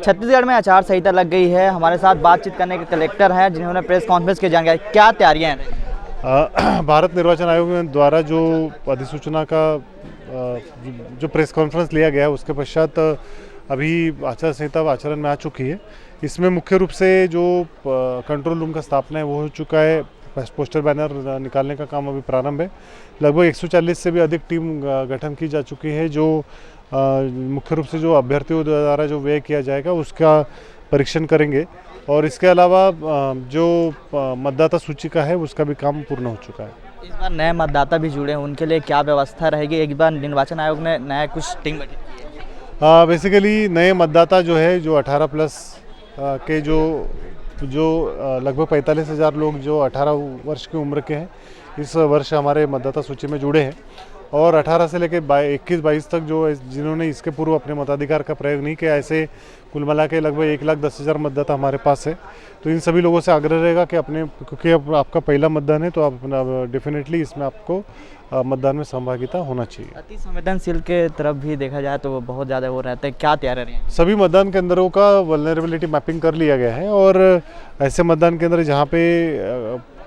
छत्तीसगढ़ में आचार संहिता लग गई है। हमारे साथ बातचीत करने के कलेक्टर हैं जिन्होंने प्रेस कॉन्फ्रेंस की जानकारी, क्या तैयारियां हैं? भारत निर्वाचन आयोग द्वारा जो अधिसूचना का जो प्रेस कॉन्फ्रेंस लिया गया है उसके पश्चात अभी आचार संहिता आचरण में आ चुकी है। इसमें मुख्य रूप से जो कंट्रोल रूम का स्थापना है वो हो चुका है। पोस्टर बैनर निकालने का काम अभी प्रारंभ है। लगभग 140 से भी अधिक टीम गठन की जा चुकी है। जो मुख्य रूप से जो अभ्यर्थियों द्वारा जो व्यय किया जाएगा उसका परीक्षण करेंगे और इसके अलावा जो मतदाता सूची का है उसका भी काम पूर्ण हो चुका है। इस बार नए मतदाता भी जुड़े हैं, उनके लिए क्या व्यवस्था रहेगी? एक बार निर्वाचन आयोग ने नया कुछ टीम गठित की है। बेसिकली नए मतदाता जो है जो 18 प्लस के जो लगभग 45,000 लोग जो 18 वर्ष की उम्र के हैं इस वर्ष हमारे मतदाता सूची में जुड़े हैं और 18 से लेकर 21-22 तक जो जिन्होंने इसके पूर्व अपने मताधिकार का प्रयोग नहीं किया, ऐसे कुल मिला के लगभग 1,10,000 मतदाता हमारे पास है। तो इन सभी लोगों से आग्रह रहेगा कि क्योंकि अब आपका पहला मतदान है तो आप डेफिनेटली इसमें आपको मतदान में सहभागिता होना चाहिए। अति संवेदनशील के तरफ भी देखा जाए तो बहुत ज़्यादा वो रहते हैं, क्या तैयारी है? सभी मतदान केंद्रों का वल्नरेबिलिटी मैपिंग कर लिया गया है और ऐसे मतदान केंद्र जहाँ पे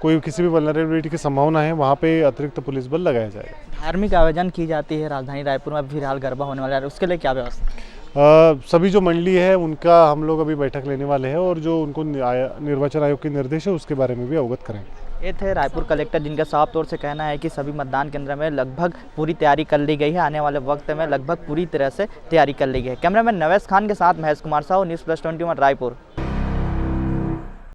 कोई किसी भी वल्नरेबिलिटी की संभावना है वहाँ पे अतिरिक्त पुलिस बल लगाया जाएगा। धार्मिक आयोजन की जाती है राजधानी रायपुर में, फिलहाल गरबा होने वाला है, उसके लिए क्या व्यवस्था? सभी जो मंडली है उनका हम लोग अभी बैठक लेने वाले हैं और जो उनको निर्वाचन आयोग के निर्देश है उसके बारे में भी अवगत करेंगे। ये थे रायपुर कलेक्टर जिनका साफ तौर से कहना है कि सभी मतदान केंद्र में लगभग पूरी तैयारी कर ली गई है। आने वाले वक्त में लगभग पूरी तरह से तैयारी कर ली गई है। कैमरामैन नवेश खान के साथ महेश कुमार साहू, न्यूज़ प्लस 21 रायपुर।